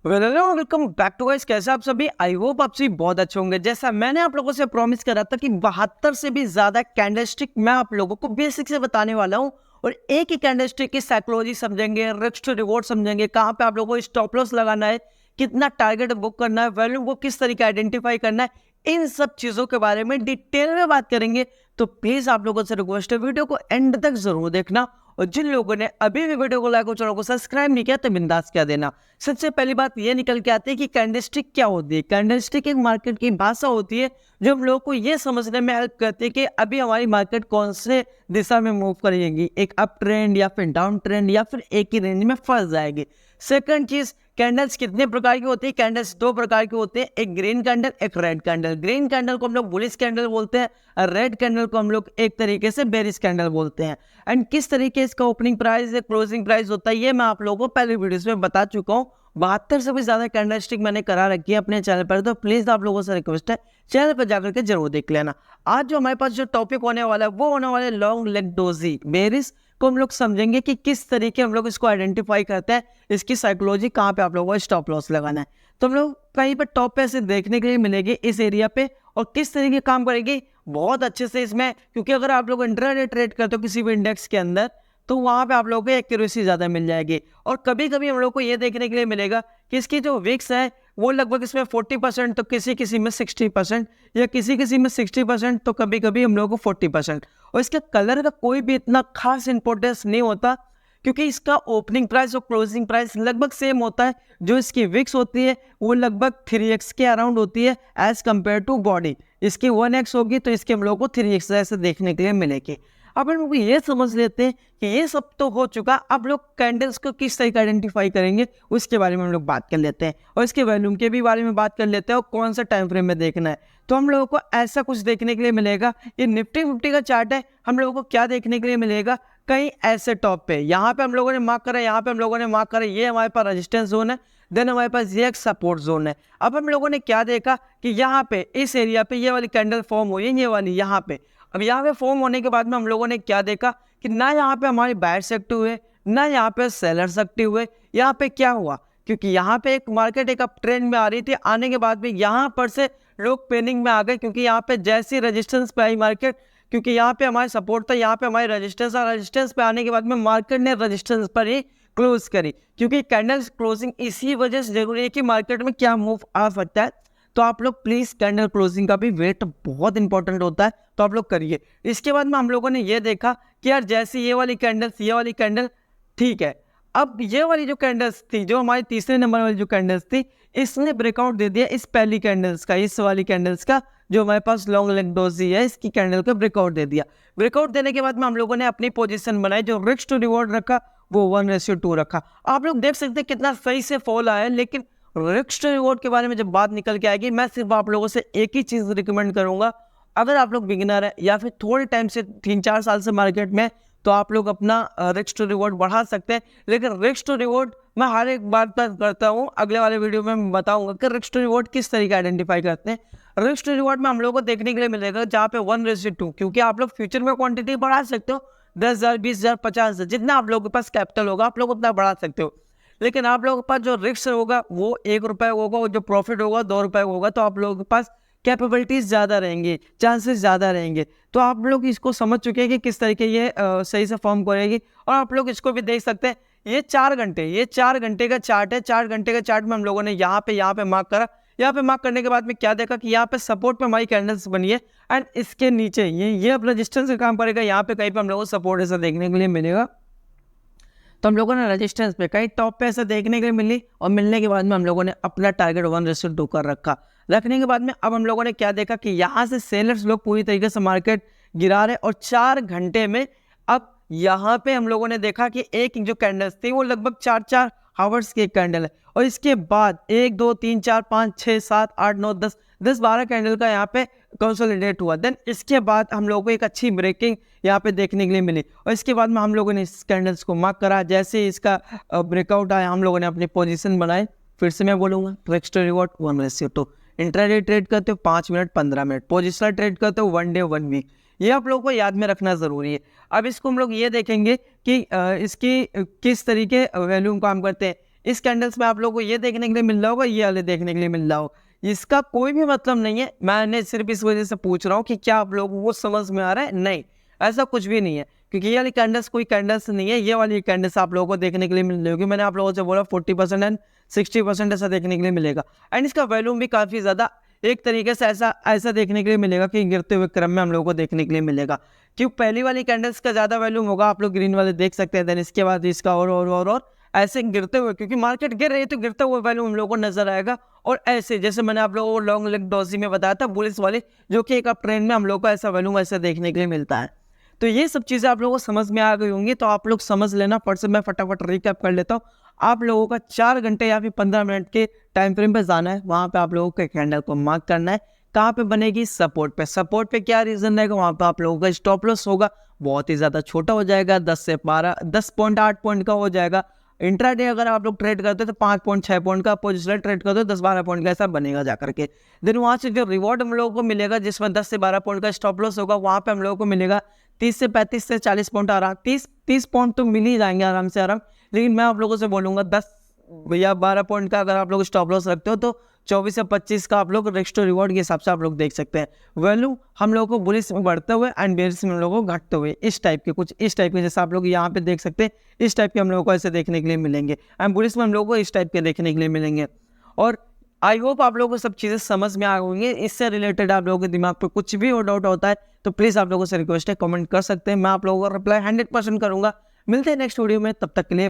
Welcome back to guys. कैसे आप सभी? आई होप आप सभी बहुत अच्छे होंगे। जैसा मैंने आप लोगों से प्रॉमिस करा था कि 72 से भी ज्यादा कैंडलस्टिक मैं आप लोगों को बेसिक से बताने वाला हूं, और एक ही कैंडलस्टिक की साइकोलॉजी समझेंगे, रिस्क टू रिवॉर्ड समझेंगे, कहां पे आप लोगों को स्टॉप लॉस लगाना है, कितना टारगेट बुक करना है, वैल्यू को किस तरीके आइडेंटिफाई करना है, इन सब चीजों के बारे में डिटेल में बात करेंगे। तो प्लीज आप लोगों से रिक्वेस्ट है, वीडियो को एंड तक जरूर देखना। और जिन लोगों ने अभी भी वीडियो को लाइक और चैनल को सब्सक्राइब नहीं किया तो बिंदास क्या देना। सबसे पहली बात ये निकल के आती है कि कैंडलस्टिक क्या होती है। कैंडलस्टिक एक मार्केट की भाषा होती है जो हम लोगों को ये समझने में हेल्प करती है कि अभी हमारी मार्केट कौन से दिशा में मूव करेगी, एक अप ट्रेंड या फिर डाउन ट्रेंड या फिर एक ही रेंज में फंस जाएगी। सेकंड चीज, कैंडल्स कितने प्रकार की होती है? कैंडल्स दो प्रकार की होती है, एक ग्रीन कैंडल, एक रेड कैंडल। ग्रीन कैंडल को हम लोग बुलिश कैंडल बोलते हैं और रेड कैंडल को हम लोग एक तरीके से बेरिश कैंडल बोलते हैं। एंड किस तरीके इसका ओपनिंग प्राइस है, क्लोजिंग प्राइस होता है, ये मैं आप लोगों को पहले वीडियोस में बता चुका हूँ। 72 से भी ज्यादा कैंडलस्टिक मैंने करा रखी है अपने चैनल पर, तो प्लीज आप लोगों से रिक्वेस्ट है चैनल पर जाकर के जरूर देख लेना। आज जो हमारे पास जो टॉपिक होने वाला है वो होने वाला है लॉन्ग लेग डोजी बेरिश को। हम लोग समझेंगे कि किस तरीके हम लोग इसको आइडेंटिफाई करते हैं, इसकी साइकोलॉजी, कहाँ पे आप लोगों को स्टॉप लॉस लगाना है। तो हम लोग कहीं पर टॉप पे ऐसे देखने के लिए मिलेगी इस एरिया पे, और किस तरीके काम करेगी बहुत अच्छे से इसमें, क्योंकि अगर आप लोग इंट्राडे ट्रेड करते हो किसी भी इंडेक्स के अंदर तो वहां पे आप लोगों को एक्यूरेसी ज्यादा मिल जाएगी। और कभी कभी हम लोग को ये देखने के लिए मिलेगा कि इसकी जो विक्स है वो लगभग इसमें 40%, तो किसी किसी में 60%, या किसी किसी में 60%, तो कभी कभी हम लोगों को 40%। और इसके कलर का कोई भी इतना खास इंपॉर्टेंस नहीं होता, क्योंकि इसका ओपनिंग प्राइस और क्लोजिंग प्राइस लगभग सेम होता है। जो इसकी विक्स होती है वो लगभग 3x के अराउंड होती है एज कम्पेयर टू बॉडी। इसकी 1x होगी तो इसके हम लोग को 3x ऐसे देखने के लिए मिलेगी। अब हम लोग ये समझ लेते हैं कि ये सब तो हो चुका, अब लोग कैंडल्स को किस तरीके आइडेंटिफाई करेंगे उसके बारे में हम लोग बात कर लेते हैं, और इसके वॉल्यूम के भी बारे में बात कर लेते हैं, और कौन सा टाइम फ्रेम में देखना है। तो हम लोगों को ऐसा कुछ देखने के लिए मिलेगा, ये निफ्टी 50 का चार्ट है। हम लोगों को क्या देखने के लिए मिलेगा, कहीं ऐसे टॉप पे, यहाँ पे हम लोगों ने मार्क करा, यहाँ पे हम लोगों ने मार्क करा, ये हमारे पास रेजिस्टेंस जोन है, देन हमारे पास ये एक सपोर्ट जोन है। अब हम लोगों ने क्या देखा कि यहाँ पे इस एरिया पे ये वाली कैंडल फॉर्म हुई है, ये वाली यहाँ पे। अब यहाँ पे फॉर्म होने के बाद में हम लोगों ने क्या देखा कि ना यहाँ पे हमारे बायर्स एक्टिव हुए, ना यहाँ पे सेलर्स एक्टिव हुए। यहाँ पे क्या हुआ, क्योंकि यहाँ पे एक मार्केट एक अप ट्रेंड में आ रही थी, आने के बाद में यहाँ पर से लोग पेनिंग में आ गए, क्योंकि यहाँ पे जैसी रेजिस्टेंस पे आई मार्केट, क्योंकि यहाँ पे हमारे सपोर्ट था, यहाँ पे हमारी रेजिस्टेंस, और रेजिस्टेंस पे आने के बाद में मार्केट ने रेजिस्टेंस पर ही क्लोज करी। क्योंकि कैंडल क्लोजिंग इसी वजह से जरूरी है कि मार्केट में क्या मूव आ सकता है। तो आप लोग प्लीज कैंडल क्लोजिंग का भी वेट बहुत इंपॉर्टेंट होता है, तो आप लोग करिए। इसके बाद में हम लोगों ने ये देखा कि यार जैसे ये वाली कैंडल ठीक है। अब ये वाली जो कैंडल्स थी, जो हमारी तीसरे नंबर वाली जो कैंडल्स थी, इसने ब्रेकआउट दे दिया इस पहली कैंडल्स का, इस वाली कैंडल्स का, जो हमारे पास लॉन्ग लेग डोजी है, इसकी कैंडल का ब्रेकआउट दे दिया। ब्रेकआउट देने के बाद में हम लोगों ने अपनी पोजीशन बनाई, जो रिस्क टू रिवॉर्ड रखा वो 1:2 रखा। आप लोग देख सकते हैं कितना सही से फॉल आया है। लेकिन रिस्क टू रिवॉर्ड के बारे में जब बात निकल के आएगी, मैं सिर्फ आप लोगों से एक ही चीज रिकमेंड करूंगा, अगर आप लोग बिगिनर है या फिर थोड़े टाइम से 3-4 साल से मार्केट में, तो आप लोग अपना रिस्क टू रिवॉर्ड बढ़ा सकते हैं। लेकिन रिस्क टू रिवॉर्ड मैं हर एक बार तक करता हूँ, अगले वाले वीडियो में मैं बताऊंगा कि रिस्क टू रिवॉर्ड किस तरीके आइडेंटिफाई करते हैं। रिस्क टू रिवॉर्ड में हम लोगों को देखने के लिए मिलेगा जहाँ पे 1:2, क्योंकि आप लोग फ्यूचर में क्वांटिटी बढ़ा सकते हो, 10,000, 20,000, 50,000, जितना आप लोगों के पास कैपिटल होगा आप लोग उतना बढ़ा सकते हो। लेकिन आप लोगों के पास जो रिस्क होगा वो 1 रुपये होगा, और जो प्रॉफिट होगा 2 रुपये होगा, तो आप लोगों के पास कैपेबिलिटीज ज़्यादा रहेंगी, चांसेस ज़्यादा रहेंगे। तो आप लोग इसको समझ चुके हैं कि किस तरीके ये सही से फॉर्म करेगी। और आप लोग इसको भी देख सकते हैं, ये 4 घंटे का चार्ट है। 4 घंटे का चार्ट में हम लोगों ने यहाँ पे मार्क करा। यहाँ पे मार्क करने के बाद में क्या देखा कि यहाँ पे सपोर्ट पे हमारी कैंडल्स बनी है, एंड इसके नीचे ये अब रेजिस्टेंस का काम करेगा। यहाँ पे कहीं पे हम लोगों को सपोर्ट ऐसा देखने के लिए मिलेगा, तो हम लोगों ने रेजिस्टेंस पे कहीं टॉप पे ऐसा देखने के लिए मिली, और मिलने के बाद में हम लोगों ने अपना टारगेट 1:2 कर रखा। रखने के बाद में अब हम लोगों ने क्या देखा कि यहाँ से सेलर्स लोग पूरी तरीके से मार्केट गिरा रहे, और 4 घंटे में अब यहाँ पे हम लोगों ने देखा कि एक जो कैंडल्स थी वो लगभग 4-4 हावर्स की एक कैंडल है, और इसके बाद 1 2 3 4 5 6 7 8 9 10 12 कैंडल का यहाँ पे कंसोलिडेट हुआ। देन इसके बाद हम लोगों को एक अच्छी ब्रेकिंग यहाँ पे देखने के लिए मिली, और इसके बाद में हम लोगों ने इस कैंडल्स को मार्क करा। जैसे ही इसका ब्रेकआउट आया, हम लोगों ने अपनी पोजीशन बनाए। फिर से मैं बोलूँगा, risk to reward 1:2। Intraday trade करते हो 5 मिनट 15 मिनट, पोजिशनल ट्रेड करते हो 1 डे 1 वीक, ये आप लोगों को याद में रखना जरूरी है। अब इसको हम लोग ये देखेंगे कि इसकी किस तरीके वैल्यू काम करते हैं। इस कैंडल्स में आप लोगों को ये देखने के लिए मिल रहा होगा, ये वाले देखने के लिए मिल रहा होगा। इसका कोई भी मतलब नहीं है, मैंने सिर्फ इस वजह से पूछ रहा हूँ कि क्या आप लोगों को समझ में आ रहा है? नहीं, ऐसा कुछ भी नहीं है, क्योंकि ये वाली कैंडल्स कोई कैंडल्स नहीं है। ये वाली कैंडल्स आप लोगों को देखने के लिए मिल रही होगी। मैंने आप लोगों से बोला 40% एंड 60% ऐसा देखने के लिए मिलेगा। एंड इसका वॉल्यूम भी काफ़ी ज़्यादा एक तरीके से ऐसा देखने के लिए मिलेगा कि गिरते हुए क्रम में हम लोगों को देखने के लिए मिलेगा। क्यों पहली वाली कैंडल्स का ज़्यादा वॉल्यूम होगा, आप लोग ग्रीन वाले देख सकते हैं। देन इसके बाद इसका और ऐसे गिरते हुए, क्योंकि मार्केट गिर रही है तो गिरता हुआ वैल्यू हम लोगों को नजर आएगा। और ऐसे जैसे मैंने आप लोगों को लॉन्ग लेग डोजी में बताया था बुलिस वाले, जो कि एक अप ट्रेंड में हम लोगों को ऐसा वैल्यू ऐसे देखने के लिए मिलता है। तो ये सब चीज़ें आप लोगों को समझ में आ गई होंगी, तो आप लोग समझ लेना। पर से मैं फटाफट रिकैप कर लेता हूँ। आप लोगों का 4 घंटे या फिर 15 मिनट के टाइम फ्रेम पे जाना है, वहाँ पे आप लोगों को कैंडल को मार्क करना है। कहाँ पे बनेगी? सपोर्ट पे। सपोर्ट पे क्या रीजन रहेगा? वहाँ पे आप लोगों का स्टॉप लॉस होगा, बहुत ही ज़्यादा छोटा हो जाएगा, 10 पॉइंट का हो जाएगा। इंट्राडे अगर आप लोग ट्रेड करते हो तो 5 पॉइंट 6 पॉइंट का, पोजिशनल ट्रेड करते हो 10-12 पॉइंट का ऐसा बनेगा जाकर के। देन वहाँ से जो रिवॉर्ड हम लोगों को मिलेगा, जिसमें 10 से 12 पॉइंट का स्टॉप लॉस होगा, वहाँ पे हम लोगों को मिलेगा 30 से 35 से 40 पॉइंट आराम। 30 पॉइंट तो मिल ही जाएंगे आराम से आराम। लेकिन मैं आप लोगों से बोलूँगा 10 या 12 पॉइंट का अगर आप लोग स्टॉप लॉस रखते हो तो 24 से 25 का आप लोग रिस्क टू रिवॉर्ड के हिसाब से आप लोग देख सकते हैं। वैल्यू हम लोगों को बुलिश में बढ़ते हुए एंड बेयरिश में हम लोगों को घटते हुए, इस टाइप के कुछ इस टाइप के, जैसे आप लोग यहाँ पे देख सकते हैं, इस टाइप के हम लोगों को ऐसे देखने के लिए मिलेंगे। एंड बुलिश में हम लोगों को इस टाइप के देखने के लिए मिलेंगे। और आई होप आप लोगों को सब चीज़ें समझ में आ गई। इससे रिलेटेड आप लोगों के दिमाग पर कुछ भी और डाउट होता है तो प्लीज़ आप लोगों से रिक्वेस्ट है, कमेंट कर सकते हैं। मैं आप लोगों को रिप्लाई 100% करूँगा। मिलते हैं नेक्स्ट वीडियो में, तब तक के लिए